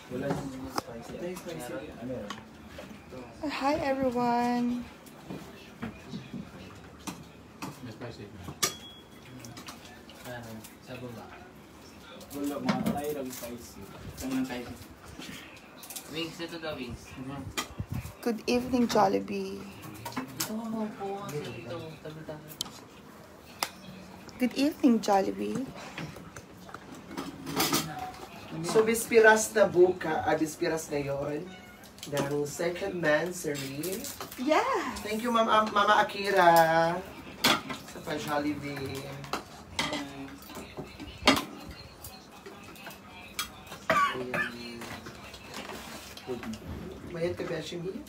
Wala yung spicy. Ito yung spicy. Meron. Hi everyone. May spicy. Ano? Sa baba. Wala, mga tayo lang spicy. Saan lang tayo? Wings, ito daw wings. Good evening, Jollibee. Ito ako po kasi ito. Tabi-tabi. Good evening, Jollibee. So, bispiras na bispiras ngayon ng second Mansory. Yeah. Thank you, Mama Akira, sa pa-Jollibee. Mayat ka, Beshimi?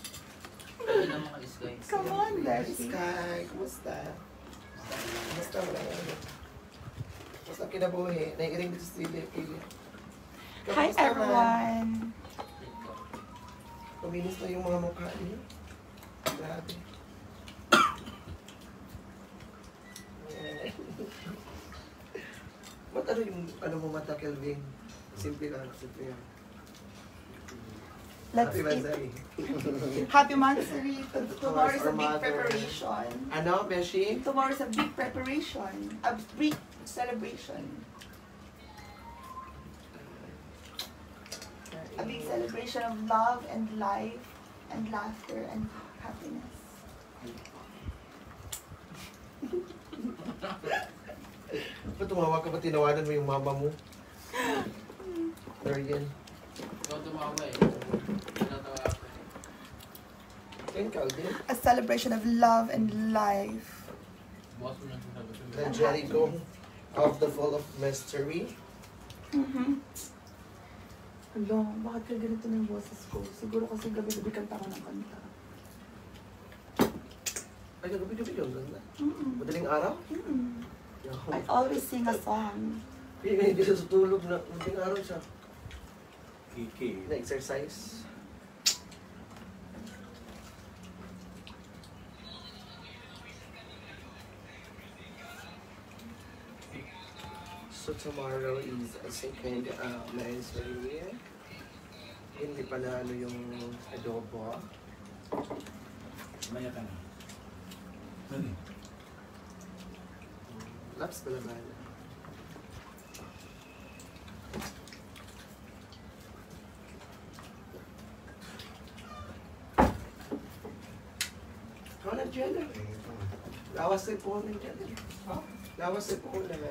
Ano naman ka Sky? Come on, Beshi. Sky, kumusta? Kumusta mo? Kumusta ang kinabuhi? Naiiring dito sa Pili. Hi everyone. Kuminis na yung mga mukha niyo. Grabe. Ba't ano yung mo mata, Kelvin? Simple lang, simple yan. Let's Happy eat. Mansory. Happy Mansory. Tomorrow is a Our big mother. preparation. Ano, Beshi? Tomorrow is a big preparation. A big celebration. A big celebration of love and life and laughter and happiness. Ba't tumawa ka ba tinawanan mo yung mama mo? Darian. Ikaw tumawa eh. Tinatawa ako. Ayun, Calvin. A celebration of love and life. Boss mo lang sinabi ko. The Jericho of the Fall of Mystery. Hello, bakit ka ganito ng boses ko? Siguro kasi gabi-gabi kanta ko ng kanta. Ay, gabi-gabi yun. Ganda. Madaling araw? I always sing a song. Hindi siya tutulog na. Madaling araw siya. Kiki. Na-exercise. So tomorrow is a second Mansory. Hindi pa na ano yung adobo. Maya ka na. Ano? Laps pala ba? Ikaw na dyan na. Lawas na po na dyan. Lawas na po na.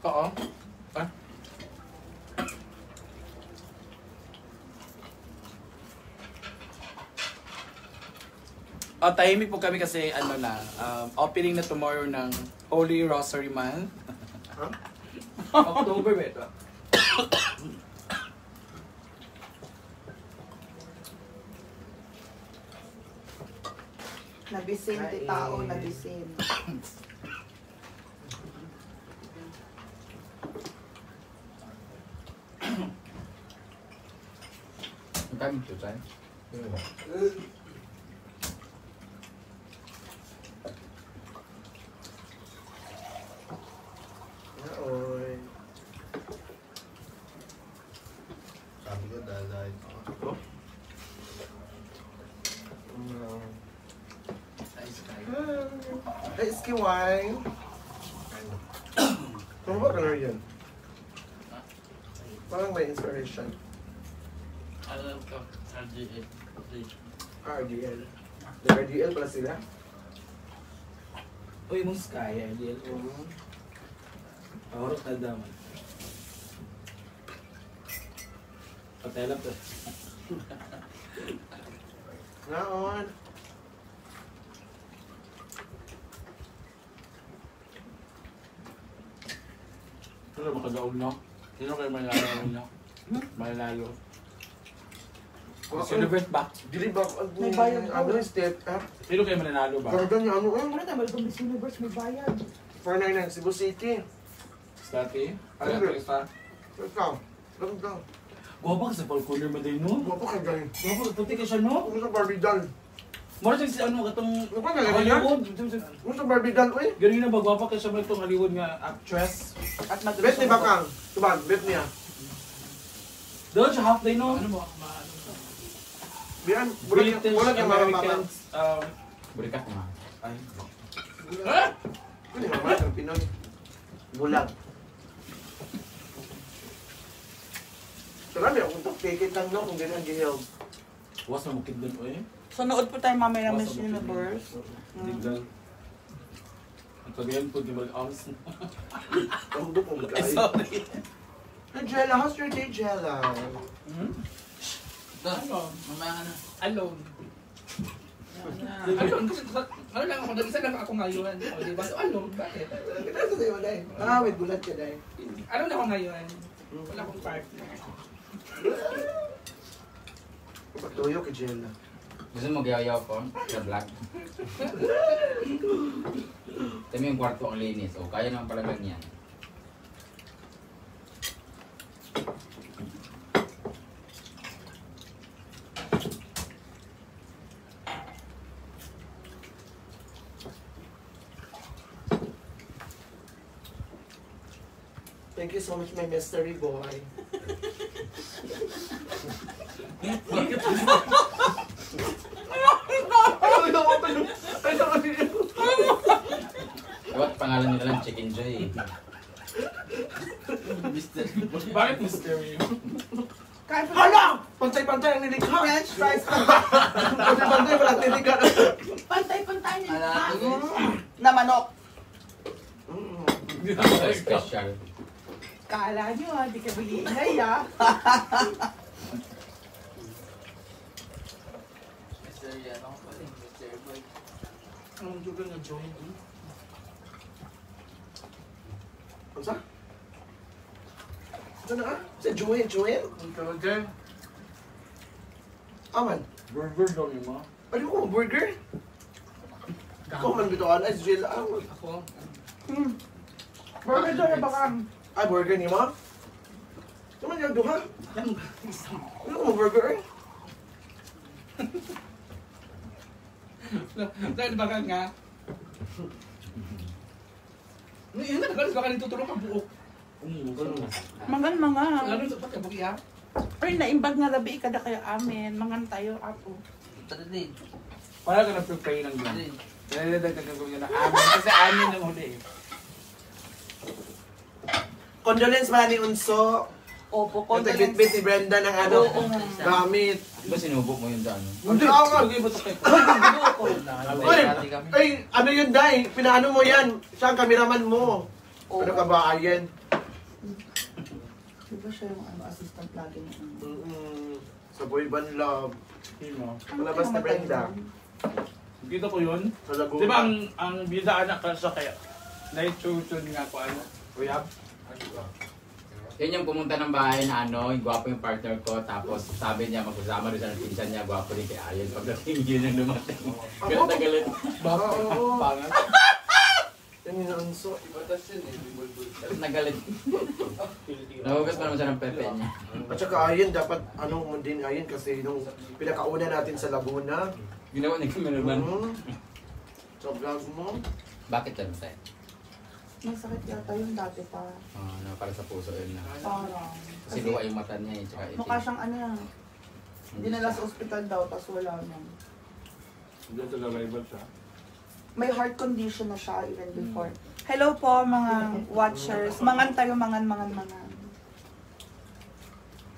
Oo. Ah? Tahimik po kami kasi ano na, opening na tomorrow ng Holy Rosary Month. Huh? October ba ito? Nabisin, di tao, nabisin. Ang kami ito, Chan? Oy. Sabi ko dahil Oh. Ay, skiway. Kung ba ka yan? Parang may inspiration. Alam ko, RGA. RDL. Nag-RDL pala sila? Uy, mong Sky, ideal ko. Pawarot na daman. Patela to. Naon. Ano ba kagaon no? Sino kayo manlalaro niya? Manlalaro. Sino bet ba? Dili ba May bayad ano daw. step up? Sino kayo mananalo ba? Ganda niya ano eh. Wala naman kung Miss Universe may bayad. 499 Cebu City. Stati? Ano Ano ba? isa? Ikaw. Ganda. Guwapa ka sa Paul Cooler mo din no? Guwapo ka dyan. Guwapa ka, puti ka siya no? Ano sa Barbie doll? Mara siya si ano katong Ano ba nalagay niya? Hollywood. Ano sa Barbie doll eh? Ganun na ba guwapa ka siya ba itong Hollywood nga actress? At madalas Bet ni Bakang. Tuban, bet niya. Doon siya half day no? Ano mo? Biyan, British bulat yung mama mama. Americans. Burikat nga. Ay. Ano yung mama ng Pinoy? Bulag. Sarami akong tikit lang no kung ganyan gihelp. Was na mukid doon eh. So, nood po tayo mamaya Was Miss na mukid Universe. doon. Digdal. Ang pagayan po, di mag-awas na. Ang bukong Ay, magkain. sorry. Hey, Jella, how's your day, Jella? Ano? Mamaya ka na. Alone. Alone, kasi ano lang ako, nag-isa lang ako ngayon. O, diba? So, alone, bakit? Kinasa sa'yo, Day. Ah, wait, gulat ka, Day. Alone ako ngayon. Wala akong partner. Pagtuyo kay Jella. Gusto mo gayaw ko sa vlog? Tama yung kwarto ang linis. O, kaya naman pala lang yan. Thank you so much, my mystery boy. Dapat pangalan nila lang Chicken Joy. Bakit mystery? Kahit po Hala! Pantay-pantay ang nilikha! French fries pa. Pantay-pantay wala nilikha. Pantay-pantay niya na manok. Special. Kala nyo di ka biliinay Anong juga nga join? Ano sa? Ano na? Sa Joel, Joel? Ang talaga. Aman. Burger daw niyo mo. Ano ko, burger? Ikaw man bituan ay Joel. Ako, Burger doon na bakang. Ay, burger ni mo? Naman yung duha? Ano ko, burger eh? dahil baka nga, yun na, nagalis baka nitutulong ka buok. Mangan mga. Lalo sa pagkabuki ha? Ay, naimbag nga labi kada kaya amin. Mangan tayo ako. Para ka na-prepare ng gano'n. Nalaladag ka gawin na amin. Kasi amin ang huli eh. Condolence pala ni Unso. Opo, Yung tagbitbit ni Brenda ng ano, Oo. gamit. Di ba sinubok mo yun daan? Hindi ako nga. Lagay mo ito kay Uy, ay, ano yun, Day? Pinaano mo yan? Siya ang kameraman mo. Ano ka ba, Ayen? Di ba siya yung assistant lagi niya? Sa Boy Band Love. Sino? Palabas ni Brenda. Dito ko yun. Sa Laguna. Di ba ang bida anak ka sa kaya? Naichuchun nga ko ano? Uyab? Yan yung pumunta ng bahay na ano, yung gwapo yung partner ko, tapos sabi niya magkasama rin sa pinsan niya, gwapo rin kay Ayan. Pagdating yun yung dumating. Galit na galit. Oo. Pangat. Yan yung Unso. Galit na galit. Nahugas pa naman siya ng pepe niya. At saka Ayen, dapat ano mo din Ayen kasi nung pinakauna natin sa Laguna. Ginawa niya cameraman. Sa vlog mo. Bakit yan tayo? Masakit yata yung dati pa. No, para sa puso yun na. Parang. Kasi luwa yung mata niya eh, tsaka Mukha siyang ano yan. Dinala sa ospital daw, tapos wala na. Diyan sa survival siya. May heart condition na siya even before. Hello po mga watchers. Mangan tayo, mangan.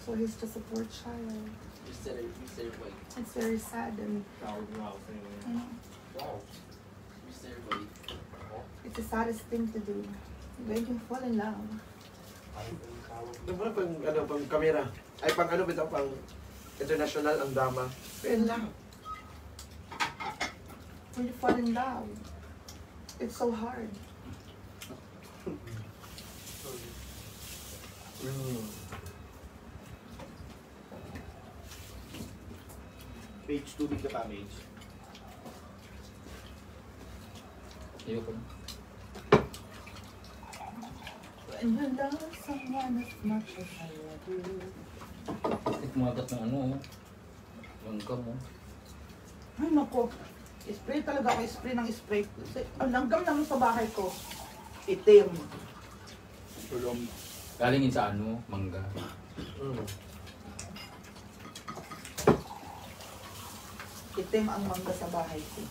So he's just a poor child. It's very sad and it's the saddest thing to do. When you fall in love. Ano ba pang kamera? Ay, pang ano ba ito? Pang international ang drama. Ayun lang. When you fall in love, it's so hard. Page 2 big ka page. Ayoko na. When you love someone as much as I love you. Kumagat ng ano, langgam mo. Ay, nako. Spray talaga ako. Spray ng spray. Ang langgam naman sa bahay ko. Itim. Tulong. Galingin sa ano, mangga. Itim ang mangga sa bahay ko.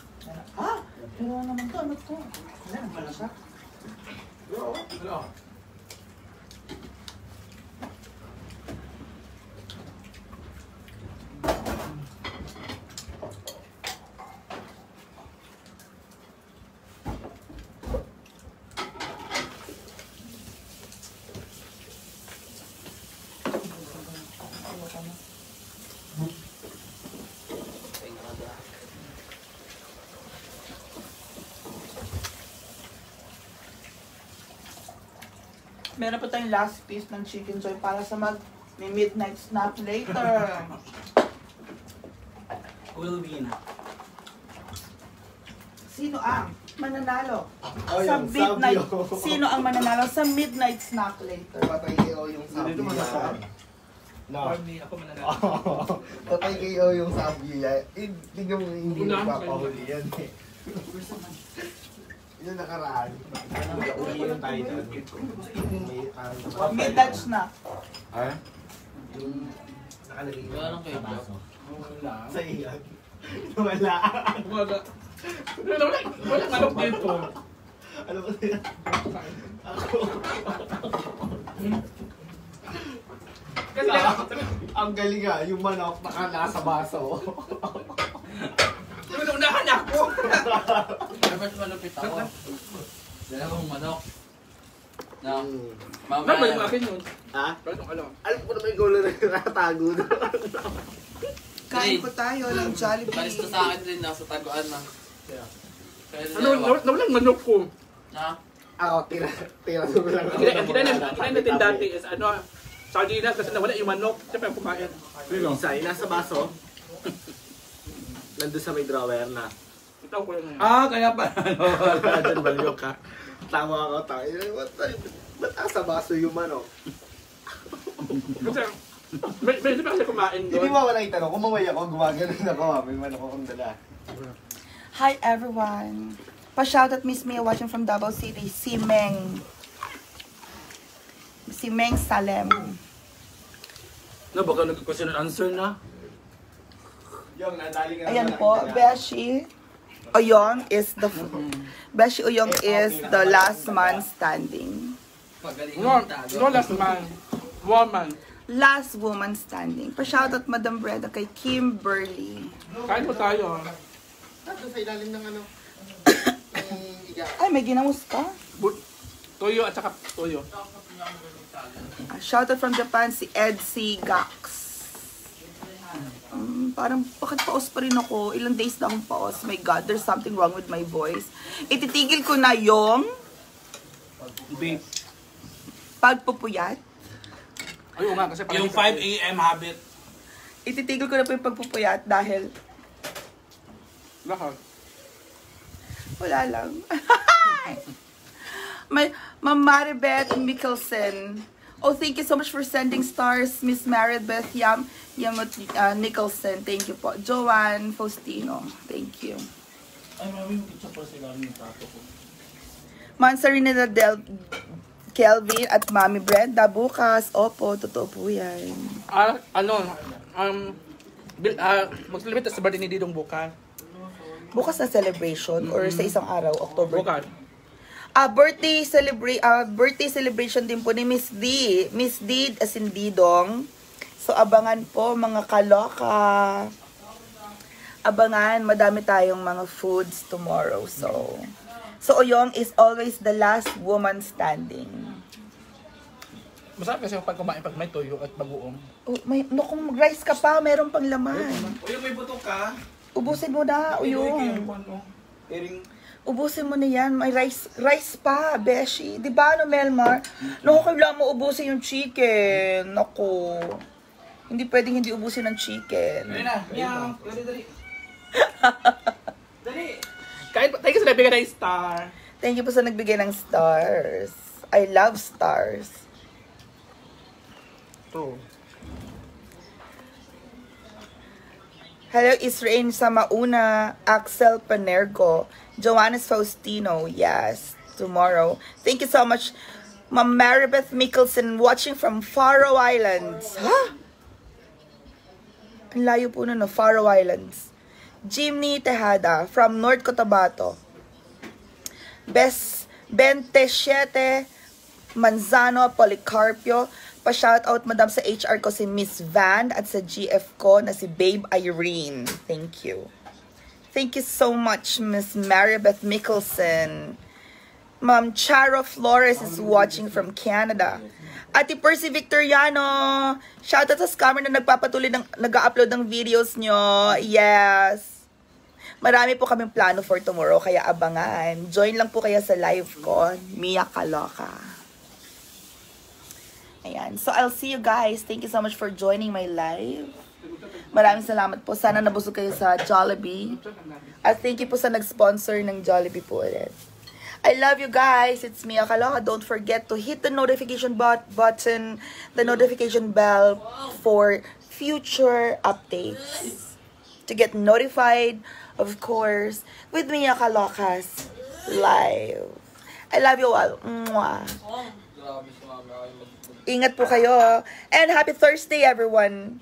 Ha? Pero naman to, ano to? Ano pala siya? Ano? Meron pa tayong last piece ng chicken joy para sa midnight snack later. Will win. Sino ang mananalo Oh, sa yung midnight? Sabio. Sino ang mananalo sa midnight snack later? Patay kayo yung sabi Dito masasaan. No. For me, ako mananalo. Patay kayo yung sabi yan. Hindi nyo hindi Unahan nyo kayo. papahuli yan eh. Yun nakaraan. Uli yung title. Midnight snack. Ay? Yung nakalagay Wala lang kayo. Wala. Sa iyan. Wala. Wala. Wala manok dito. Ano ba siya? Kasi Ang galing nga, yung manok nasa baso. unahan ako. Mas malupit ako. Dalawang manok. Na, Bakit mo mamaya. akin yun? Ha? Bakit yung alam? Alam ko naman ikaw lang nakatago doon. Kain po tayo ng Jollibee. Palis to sa akin din, nasa taguan na. Kaya Ano, nawalang manok ko. Na? Ako, tira mo lang. Ang kinain natin dati is ano, sardinas kasi nawala yung manok. Siyempre yung kumain. Isa, yung nasa baso. Nandun sa may drawer na. Ito ko lang. Ah, kaya pa. Wala dyan, balyo ka. Tama ako, ba't nasa baso yung manok? Kasi, may pa kasi kumain Hindi doon. mo wala yung tanong, kung mamaya ako, gumagano'n ako, may manok akong dala. Hi everyone. Pa-shout at Miss Mia watching from Davao City. Si Meng. Si Meng Salem. No, baka nag-question and answer na. Yung, nadali ka Ayan po, Beshi Oyong is the Beshi Oyong is the last man standing. Pagaling No, ang tago. no last man. Woman. Last woman standing. Pa-shout out Madam Breda kay Kimberly. Kain po tayo. Nandun sa ilalim ng ano. Ng iga. Ay, may ginamos ka? Toyo at saka toyo. Shout out from Japan si Edsy Gax. Parang bakit paos pa rin ako? Ilang days na akong paos. My God, there's something wrong with my voice. Ititigil ko na yung Babe. pagpupuyat. Ay, nga kasi Yung 5 a.m. habit. Ititigil ko na po yung pagpupuyat dahil Lahat. wala lang. Ma'am Maribeth Mickelson. Oh, thank you so much for sending stars, Miss Maribeth Yamut Nicholson. Thank you po. Joanne Faustino. Thank you. Ay, mami, yung pizza pa sila yung tato ko. Mansarina Del Kelvin at Mami Brenda bukas. Opo, totoo po yan. Mag-celebrate sa birthday ni Didong bukas. Bukas na celebration or sa isang araw, October. Bukas. Birthday celebration din po ni Miss D. Miss D as in Didong. So abangan po mga kaloka. Abangan, madami tayong mga foods tomorrow. So Oyong is always the last woman standing. Masarap kasi pag kumain pag may toyo at bagoong. Oh, no, kung mag-rice ka pa, meron pang laman. Uy, may buto ka. Ubusin mo na, uyong. Pering Ubusin mo na yan. May rice pa, beshi. Di ba, ano, Melmar? Naku, kailangan mo ubusin yung chicken. Naku. Hindi pwedeng hindi ubusin ng chicken. Dali na. Meow. Dali. Dali. Kahit tayo kasi nabigyan ng star. Thank you po sa nagbigay ng stars. I love stars. Ito. Hello, Israel sa Mauna, Axel Panergo, Joannes Faustino, yes, tomorrow. Thank you so much, Ma'am Maribeth Mickelson, watching from Faroe Islands. Ha? Ang layo po nun, no? Faroe Islands. Jimmy Tejada, from North Cotabato. 27 Manzano Policarpio. Pa-shoutout, madam, sa HR ko si Miss Van at sa GF ko na si Babe Irene. Thank you. Thank you so much, Miss Maribeth Mickelson. Ma'am Charo Flores is watching from Canada. Ate Percy Victoriano, shoutout sa scammer na nag-upload ng videos nyo. Yes. Marami po kaming plano for tomorrow, kaya abangan. Join lang po kayo sa live ko, Mia Kaloka. Ayan. So, I'll see you guys. Thank you so much for joining my live. Maraming salamat po. Sana nabusog kayo sa Jollibee. At thank you po sa nag-sponsor ng Jollibee po ulit. I love you guys. It's Mia Kaloka. Don't forget to hit the notification button, the notification bell for future updates. To get notified, of course, with Mia Kaloka's live. I love you all. Mwah. Ingat po kayo. And happy Thursday, everyone.